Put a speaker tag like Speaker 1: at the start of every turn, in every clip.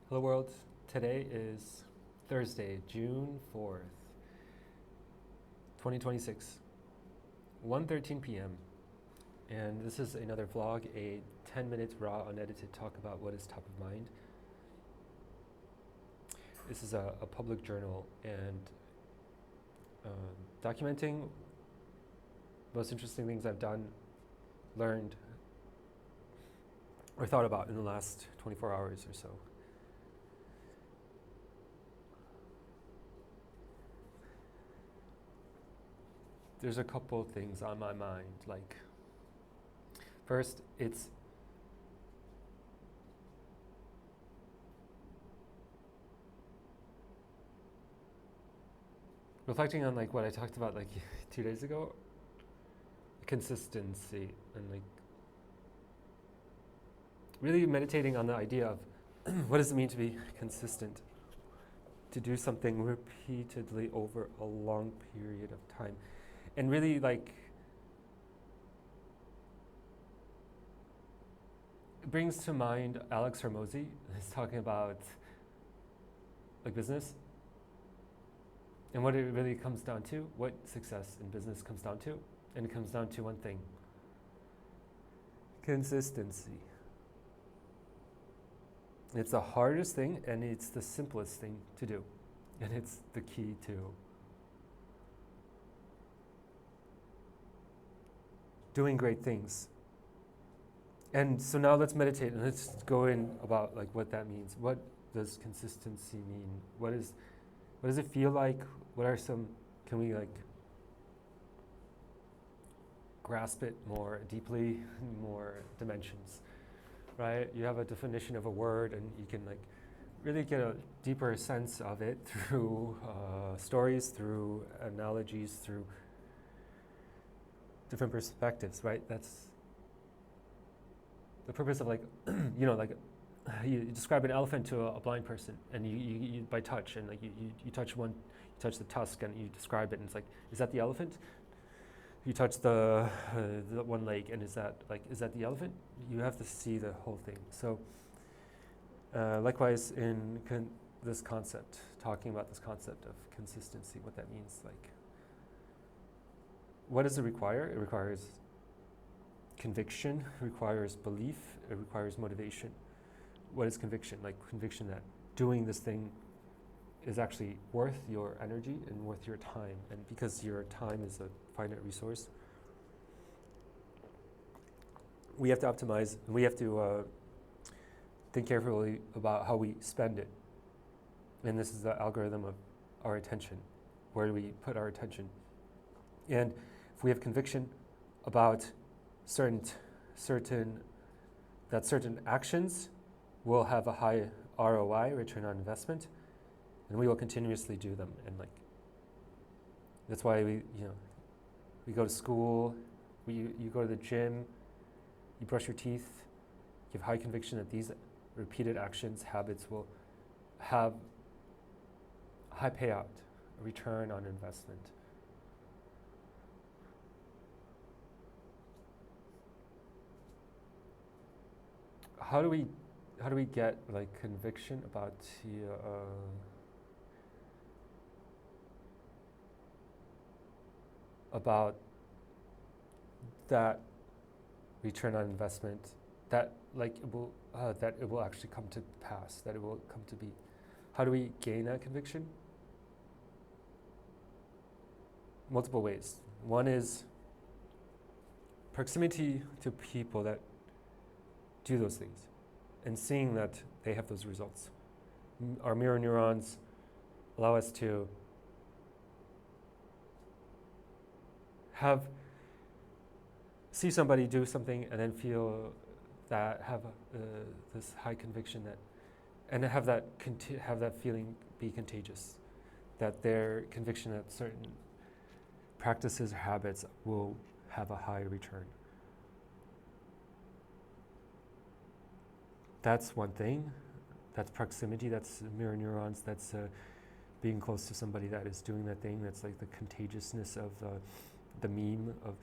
Speaker 1: Hello world, today is Thursday, June 4th, 2026, 1:13 p.m. And this is another vlog, a 10-minute raw unedited talk about what is top of mind. This is a public journal and documenting most interesting things I've done, learned, or thought about in the last 24 hours or so. There's a couple things on my mind. Like, first, it's reflecting on like what I talked about like 2 days ago, consistency, and like really meditating on the idea of what does it mean to be consistent, to do something repeatedly over a long period of time, and really like it brings to mind Alex Hormozy. He's talking about like business and what it really comes down to, what success in business comes down to, and it comes down to one thing: consistency. It's the hardest thing and it's the simplest thing to do, and it's the key to doing great things. And so now let's meditate and let's go in about like what that means. What does consistency mean? What does it feel like? What are some, can we like grasp it more deeply, more dimensions, right? You have a definition of a word and you can like really get a deeper sense of it through stories, through analogies, through different perspectives, right? That's the purpose of like, like you describe an elephant to a blind person, and you by touch, and like you touch one, you touch the tusk, and you describe it, and it's like, is that the elephant? You touch the one leg, and is that the elephant? You have to see the whole thing. So likewise in this concept, talking about this concept of consistency, what that means, like, what does it require? It requires conviction, it requires belief, it requires motivation. What is conviction? Like conviction that doing this thing is actually worth your energy and worth your time, and because your time is a finite resource, we have to optimize, and we have to think carefully about how we spend it. And this is the algorithm of our attention. Where do we put our attention? And if we have conviction about certain actions will have a high ROI, return on investment, and we will continuously do them. And like that's why we go to school, you go to the gym, you brush your teeth. You have high conviction that these repeated actions, habits will have a high payout, a return on investment. How do we get like conviction about that return on investment, that like it will actually come to pass, that it will come to be? How do we gain that conviction? Multiple ways. One is proximity to people that do those things and seeing that they have those results. Our mirror neurons allow us to see somebody do something and then feel that, have this high conviction that, and have that feeling be contagious, that their conviction that certain practices or habits will have a high return. That's one thing. That's proximity. That's mirror neurons. That's being close to somebody that is doing that thing. That's like the contagiousness of the meme of,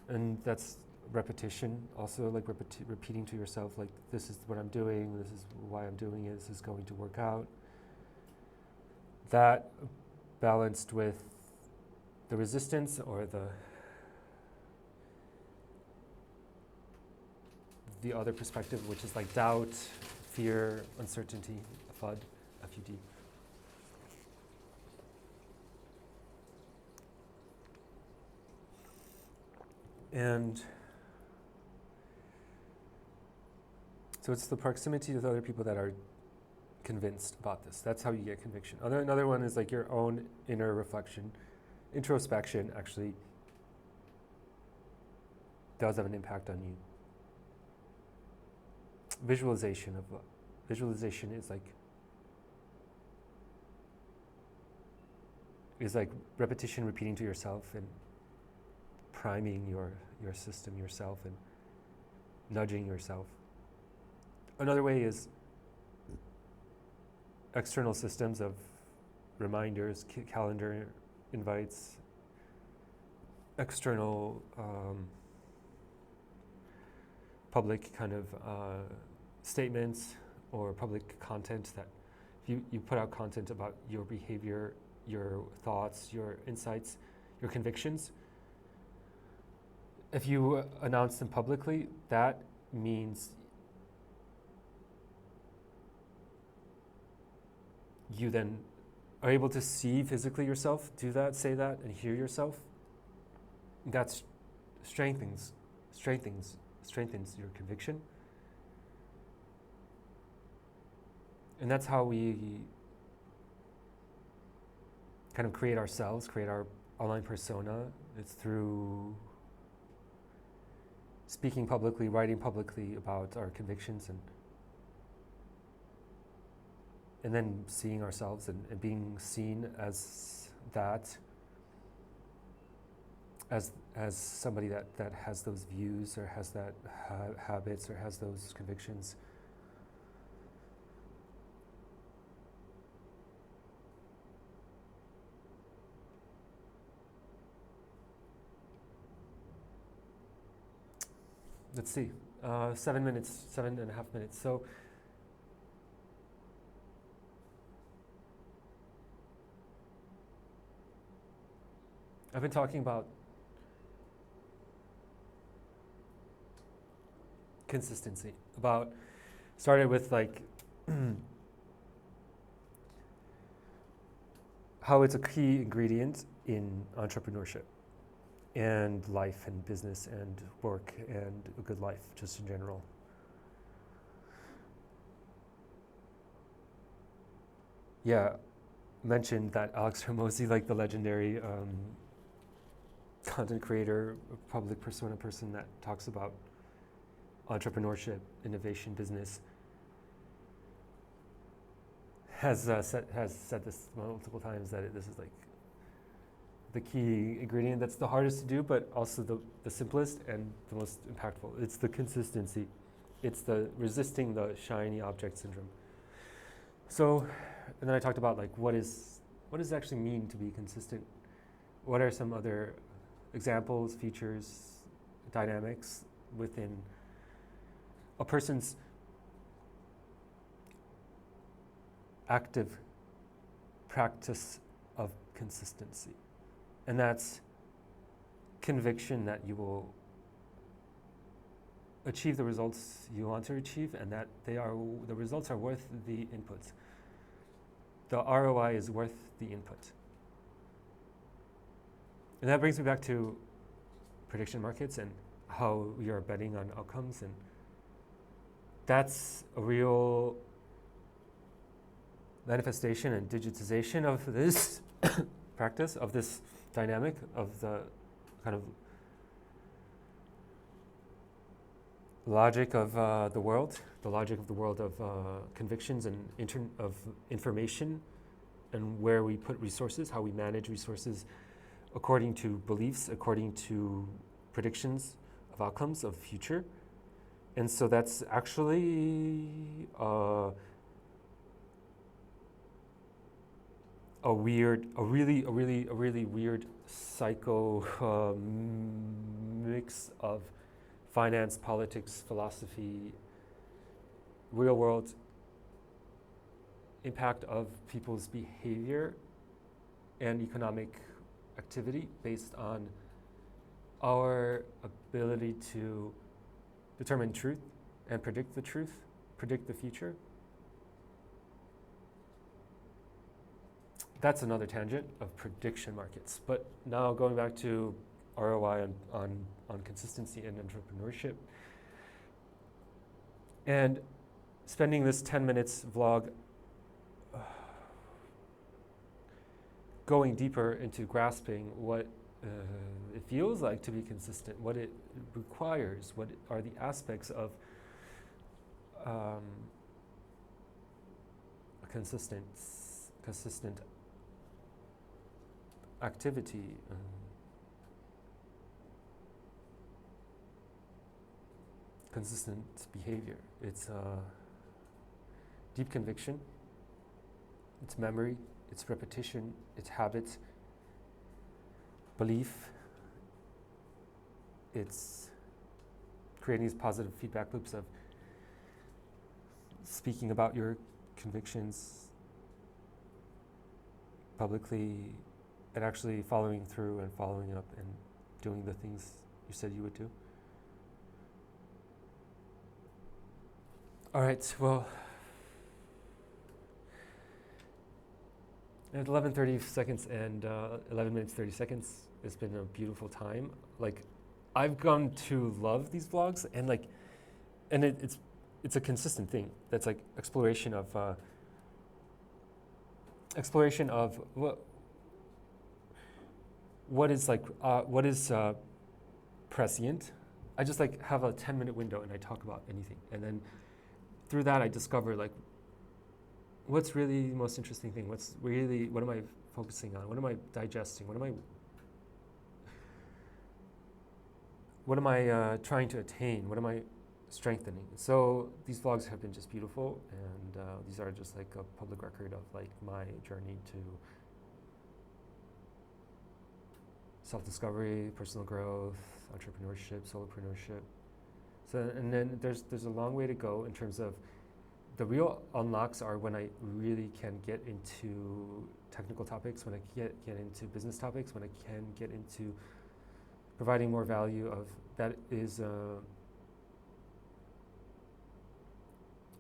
Speaker 1: and that's repetition, also like repeating to yourself, like, this is what I'm doing, this is why I'm doing it, this is going to work out. That balanced with the resistance or the other perspective, which is like doubt, fear, uncertainty, FUD, FUD. And so it's the proximity with other people that are convinced about this. That's how you get conviction. Another one is like your own inner reflection. Introspection actually does have an impact on you. Visualization is like repetition, repeating to yourself and priming your system, yourself, and nudging yourself. Another way is external systems of reminders, calendar invites, external public kind of statements or public content that you put out content about your behavior, your thoughts, your insights, your convictions. If you announce them publicly, that means you then are able to see physically yourself do that, say that, and hear yourself. That strengthens your conviction. And that's how we kind of create ourselves, create our online persona. It's through speaking publicly, writing publicly about our convictions, and then seeing ourselves and being seen as that, as somebody that has those views or has that habits or has those convictions. Let's see, 7 minutes, 7.5 minutes. So I've been talking about consistency, started with like how it's a key ingredient in entrepreneurship and life and business and work and a good life, just in general. Yeah, mentioned that Alex Hormozi, like the legendary content creator, public persona person that talks about entrepreneurship, innovation, business, has said this multiple times, that this is like the key ingredient that's the hardest to do, but also the simplest and the most impactful. It's the consistency. It's the resisting the shiny object syndrome. So, and then I talked about like what does it actually mean to be consistent? What are some other examples, features, dynamics within a person's active practice of consistency? And that's conviction that you will achieve the results you want to achieve, and that the results are worth the inputs. The ROI is worth the input. And that brings me back to prediction markets and how we are betting on outcomes, and that's a real manifestation and digitization of this practice, of this dynamic, of the kind of logic of the world, of convictions and of information, and where we put resources, how we manage resources according to beliefs, according to predictions of outcomes of future. And so that's actually a really weird psycho mix of finance, politics, philosophy, real world impact of people's behavior and economic activity based on our ability to determine truth and predict the truth, predict the future. That's another tangent of prediction markets. But now going back to ROI on consistency and entrepreneurship. And spending this 10 minutes vlog going deeper into grasping what it feels like to be consistent, what it requires, what are the aspects of a consistent activity. Consistent behavior. It's deep conviction, it's memory, it's repetition, it's habits, belief. It's creating these positive feedback loops of speaking about your convictions publicly and actually following through and following up and doing the things you said you would do. All right, well, at 11:30 seconds and 11 minutes 30 seconds, it's been a beautiful time. Like, I've come to love these vlogs, and like, and it's a consistent thing. That's like exploration of what is like what is prescient. I just like have a 10-minute window and I talk about anything, and then through that I discover like what's really the most interesting thing. What am I focusing on? What am I digesting? What am I trying to attain? What am I strengthening? So these vlogs have been just beautiful, and these are just like a public record of like my journey to self-discovery, personal growth, entrepreneurship, solopreneurship. So, and then there's a long way to go in terms of the real unlocks are when I really can get into technical topics, when I get into business topics, when I can get into providing more value of that is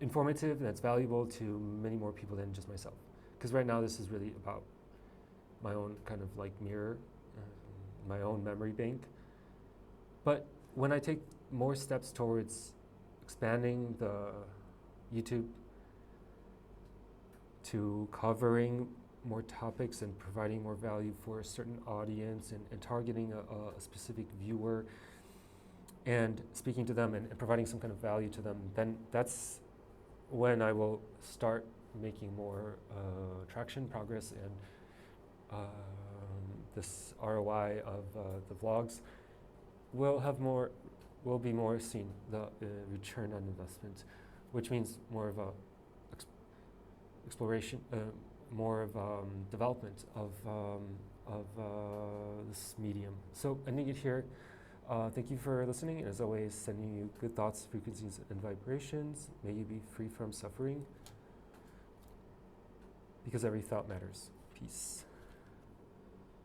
Speaker 1: informative, that's valuable to many more people than just myself. Because right now this is really about my own kind of like mirror, my own memory bank. But when I take more steps towards expanding the YouTube to covering more topics and providing more value for a certain audience and targeting a specific viewer and speaking to them and providing some kind of value to them, then that's when I will start making more traction, progress, and this ROI of the vlogs will be more seen, the return on investment, which means more of a exploration, more of development of this medium. So ending it here. Thank you for listening, and as always, sending you good thoughts, frequencies, and vibrations. May you be free from suffering, because every thought matters. Peace.